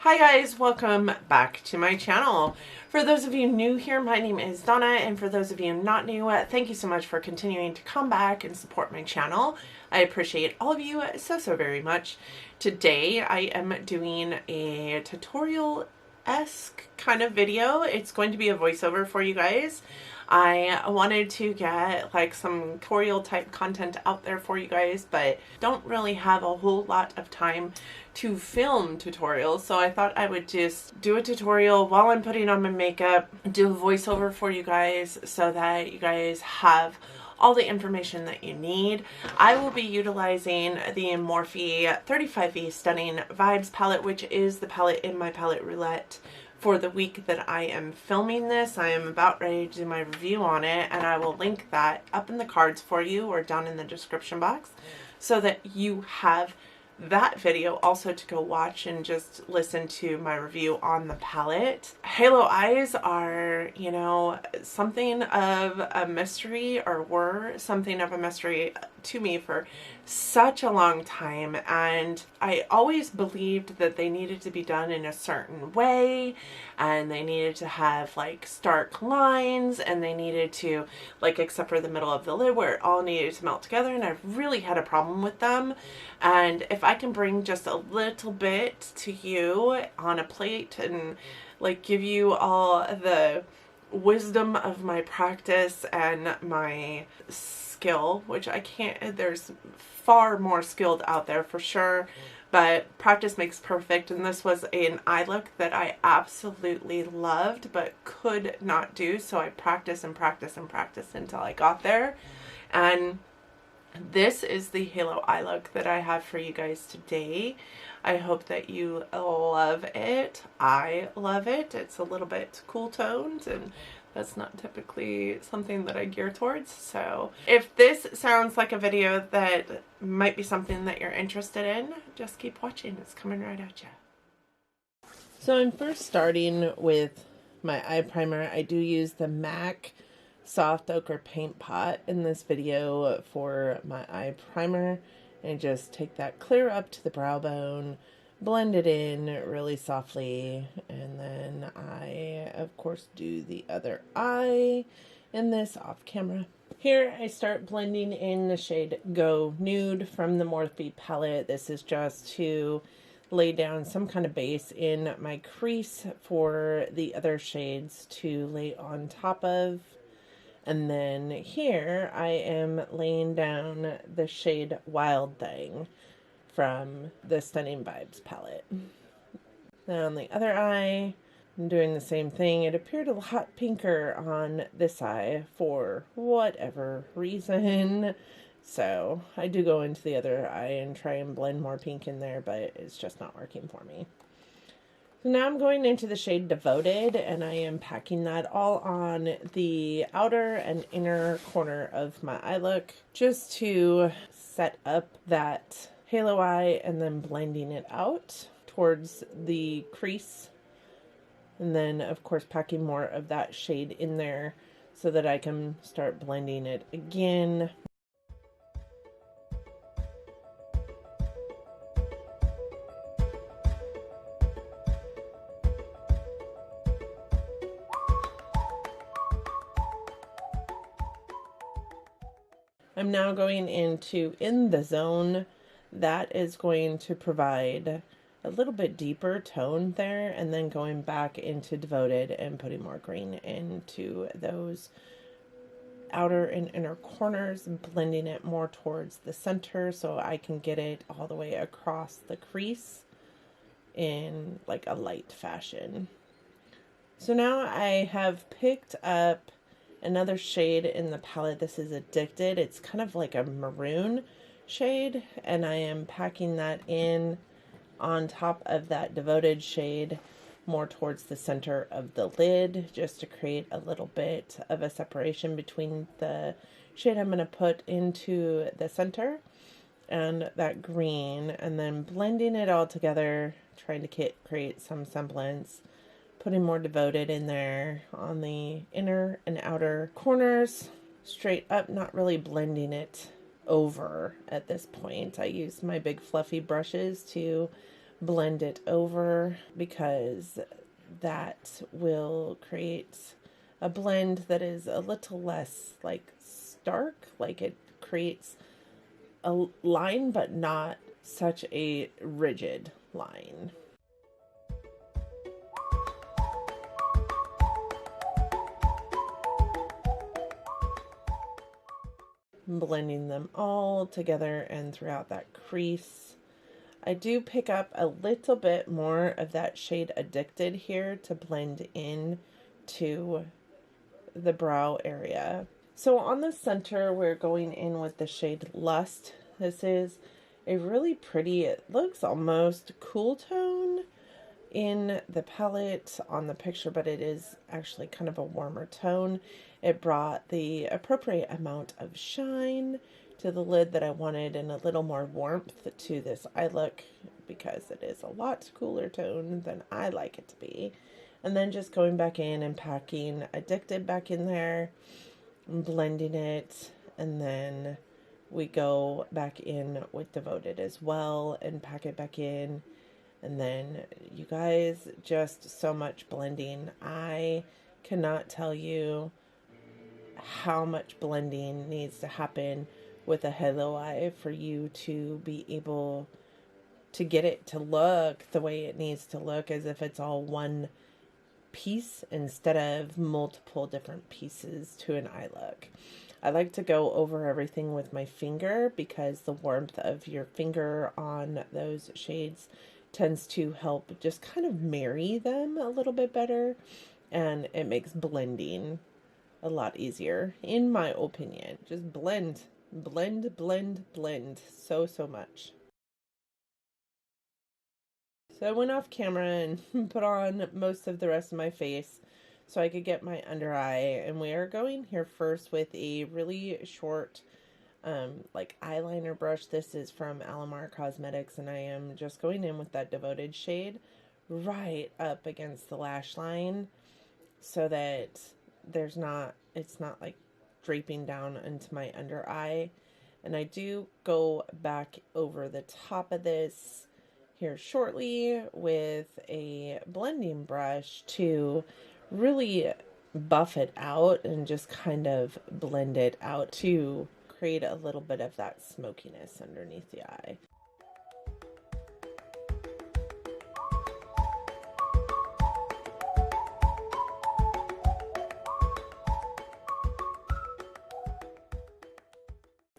Hi guys, welcome back to my channel. For those of you new here, my name is Donna, and for those of you not new, thank you so much for continuing to come back and support my channel. I appreciate all of you so very much. Today I am doing a tutorial-esque kind of video. It's going to be a voiceover for you guys. I wanted to get like some tutorial type content out there for you guys, but don't really have a whole lot of time to film tutorials, so I thought I would just do a tutorial while I'm putting on my makeup, do a voiceover for you guys so that you guys have all the information that you need. I will be utilizing the Morphe 35V Stunning Vibes palette, which is the palette in my palette roulette for the week that I am filming this. I am about ready to do my review on it, and I will link that up in the cards for you or down in the description box so that you have that video also to go watch and just listen to my review on the palette. Halo eyes are, you know, something of a mystery, or were something of a mystery to me for such a long time, and I always believed that they needed to be done in a certain way, and they needed to have like stark lines, and they needed to, like, except for the middle of the lid where it all needed to melt together, and I really had a problem with them. And if I can bring just a little bit to you on a plate and like give you all the wisdom of my practice and my skill, which I can't, there's far more skilled out there for sure, but practice makes perfect, and this was an eye look that I absolutely loved but could not do, so I practiced and practiced and practiced until I got there. And this is the Halo eye look that I have for you guys today. I hope that you love it. I love it. It's a little bit cool toned, and that's not typically something that I gear towards. So if this sounds like a video that might be something that you're interested in, just keep watching. It's coming right at you. So I'm first starting with my eye primer. I do use the MAC Soft Ochre Paint Pot in this video for my eye primer, and just take that clear up to the brow bone, blend it in really softly, and then I of course do the other eye in this off camera. Here I start blending in the shade Go Nude from the Morphe palette. This is just to lay down some kind of base in my crease for the other shades to lay on top of. And then here I am laying down the shade Wild Thing from the Stunning Vibes palette. Then on the other eye, I'm doing the same thing. It appeared a lot pinker on this eye for whatever reason. So I do go into the other eye and try and blend more pink in there, but it's just not working for me. So now I'm going into the shade Devoted, and I am packing that all on the outer and inner corner of my eye look just to set up that halo eye, and then blending it out towards the crease. And then of course packing more of that shade in there so that I can start blending it again. I'm now going into In the Zone. That is going to provide a little bit deeper tone there, and then going back into Devoted and putting more green into those outer and inner corners, and blending it more towards the center so I can get it all the way across the crease in like a light fashion. So now I have picked up another shade in the palette. This is Addicted. It's kind of like a maroon shade, and I am packing that in on top of that Devoted shade more towards the center of the lid, just to create a little bit of a separation between the shade I'm going to put into the center and that green, and then blending it all together, trying to create some semblance. Putting more Devoted in there on the inner and outer corners, straight up, not really blending it over at this point. I used my big fluffy brushes to blend it over, because that will create a blend that is a little less like stark, like it creates a line but not such a rigid line. Blending them all together and throughout that crease. I do pick up a little bit more of that shade Addicted here to blend in to the brow area. So on the center, we're going in with the shade Lust. This is a really pretty, it looks almost cool tone in the palette on the picture, but it is actually kind of a warmer tone. It brought the appropriate amount of shine to the lid that I wanted and a little more warmth to this eye look, because it is a lot cooler tone than I like it to be. And then just going back in and packing Addicted back in there, and blending it, and then we go back in with Devoted as well and pack it back in. And then, you guys, just so much blending. I cannot tell you how much blending needs to happen with a halo eye for you to be able to get it to look the way it needs to look, as if it's all one piece instead of multiple different pieces to an eye look. I like to go over everything with my finger, because the warmth of your finger on those shades tends to help just kind of marry them a little bit better, and it makes blending a lot easier, in my opinion. Just blend, blend, blend, blend so much. So I went off camera and put on most of the rest of my face so I could get my under eye, and we are going here first with a really short like eyeliner brush. This is from Alamar Cosmetics, and I am just going in with that Devoted shade right up against the lash line, so that it's not like draping down into my under eye. And I do go back over the top of this here shortly with a blending brush to really buff it out and just kind of blend it out to create a little bit of that smokiness underneath the eye.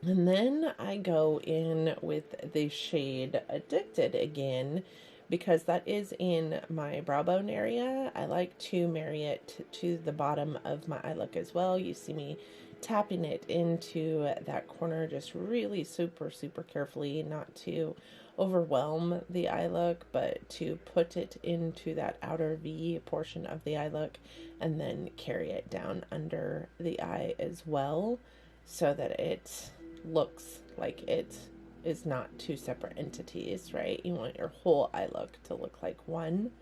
And then I go in with the shade Addicted again, because that is in my brow bone area. I like to marry it to the bottom of my eye look as well. You see me tapping it into that corner just really super carefully, not to overwhelm the eye look, but to put it into that outer V portion of the eye look, and then carry it down under the eye as well, so that it looks like it is not two separate entities, right? You want your whole eye look to look like one.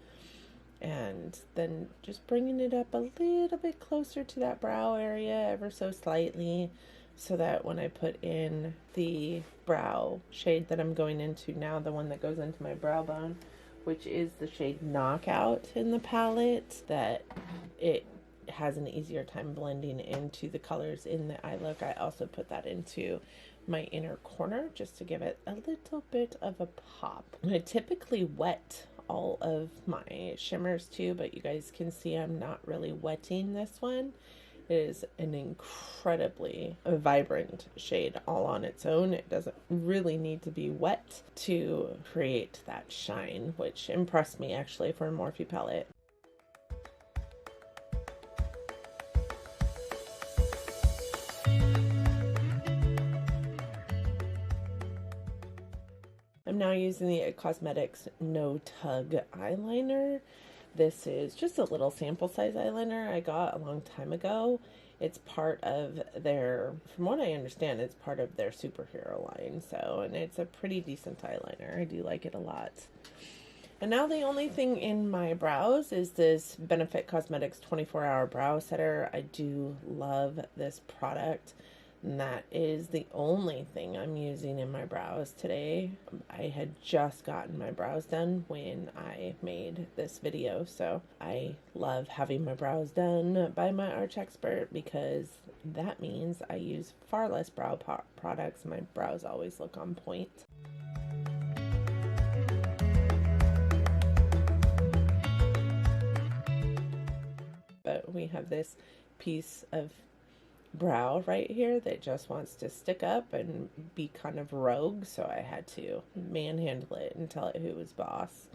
And then just bringing it up a little bit closer to that brow area, ever so slightly, so that when I put in the brow shade that I'm going into now, the one that goes into my brow bone, which is the shade Knockout in the palette, that it has an easier time blending into the colors in the eye look. I also put that into my inner corner just to give it a little bit of a pop. I typically wet all of my shimmers too, but you guys can see I'm not really wetting this one. It is an incredibly vibrant shade all on its own. It doesn't really need to be wet to create that shine, which impressed me actually for a Morphe palette. I'm now using the Cosmetics No Tug eyeliner. This is just a little sample size eyeliner I got a long time ago. It's part of their, from what I understand, it's part of their superhero line. So, and it's a pretty decent eyeliner. I do like it a lot. And now the only thing in my brows is this Benefit Cosmetics 24-Hour Brow Setter. I do love this product. And that is the only thing I'm using in my brows today. I had just gotten my brows done when I made this video, so I love having my brows done by my arch expert because that means I use far less brow products. My brows always look on point. But we have this piece of brow right here that just wants to stick up and be kind of rogue, so I had to manhandle it and tell it who was boss.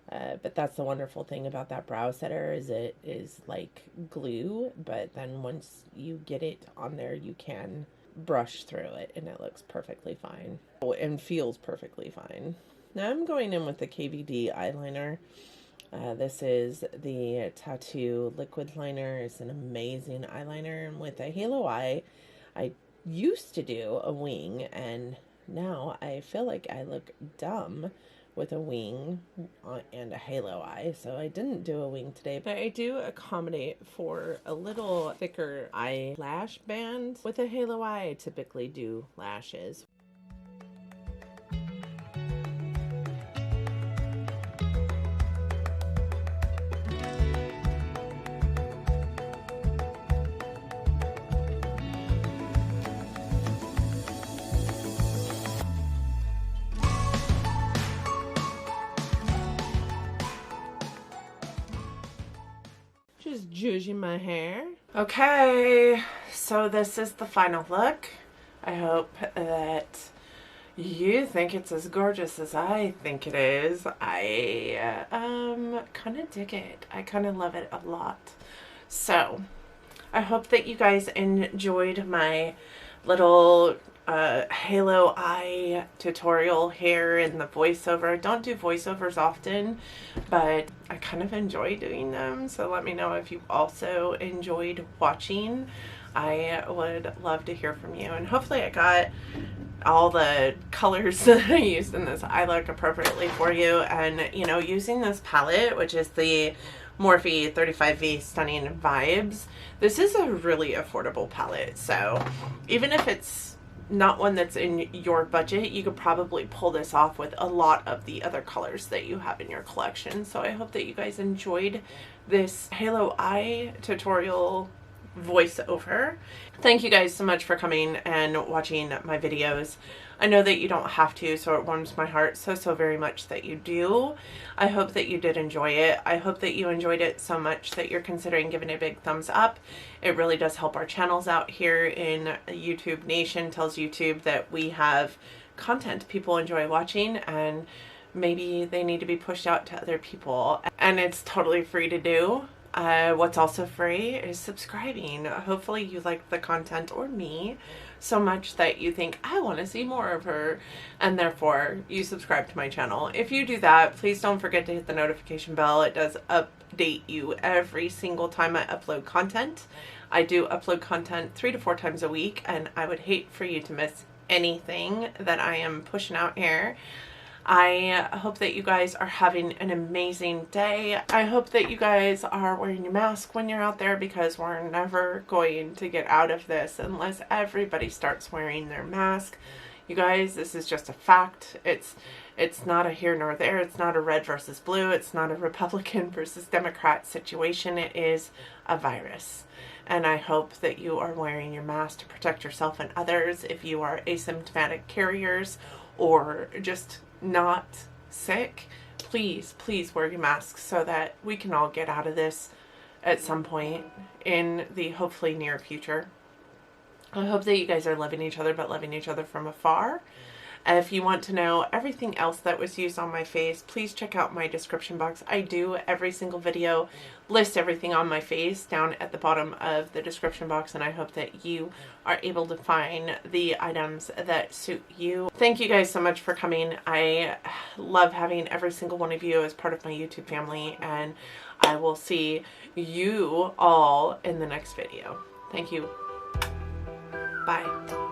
But that's the wonderful thing about that brow setter, is it is like glue, but then once you get it on there you can brush through it and it looks perfectly fine and feels perfectly fine. Now I'm going in with the KVD eyeliner. This is the Tattoo Liquid Liner. It's an amazing eyeliner. And with a halo eye, I used to do a wing, and now I feel like I look dumb with a wing and a halo eye, so I didn't do a wing today. But I do accommodate for a little thicker eyelash band. With a halo eye, I typically do lashes. Just zhuzhing my hair. Okay, so this is the final look. I hope that you think it's as gorgeous as I think it is. I kind of dig it. I kind of love it a lot. So I hope that you guys enjoyed my little halo eye tutorial here in the voiceover. I don't do voiceovers often, but I kind of enjoy doing them, so let me know if you also enjoyed watching. I would love to hear from you, and hopefully I got all the colors that I used in this eye look appropriately for you. And you know, using this palette, which is the Morphe 35V Stunning Vibes, this is a really affordable palette, so even if it's not one that's in your budget, you could probably pull this off with a lot of the other colors that you have in your collection. So I hope that you guys enjoyed this halo eye tutorial voiceover. Thank you guys so much for coming and watching my videos. I know that you don't have to, so it warms my heart so very much that you do. I hope that you did enjoy it. I hope that you enjoyed it so much that you're considering giving it a big thumbs up. It really does help our channels out here in YouTube Nation. Tells YouTube that we have content people enjoy watching, and maybe they need to be pushed out to other people. And it's totally free to do. What's also free is subscribing. Hopefully you like the content, or me, so much that you think I want to see more of her, and therefore you subscribe to my channel. If you do that, please don't forget to hit the notification bell. It does update you every single time I upload content. I do upload content 3 to 4 times a week, and I would hate for you to miss anything that I am pushing out here. I hope that you guys are having an amazing day. I hope that you guys are wearing your mask when you're out there, because we're never going to get out of this unless everybody starts wearing their mask. You guys, this is just a fact. It's not a here nor there. It's not a red versus blue. It's not a Republican versus Democrat situation. It is a virus. And I hope that you are wearing your mask to protect yourself and others. If you are asymptomatic carriers or just not sick, please wear your masks so that we can all get out of this at some point in the hopefully near future. I hope that you guys are loving each other, but loving each other from afar. If you want to know everything else that was used on my face, please check out my description box. I do every single video list everything on my face down at the bottom of the description box, and I hope that you are able to find the items that suit you. Thank you guys so much for coming. I love having every single one of you as part of my YouTube family, and I will see you all in the next video. Thank you. Bye.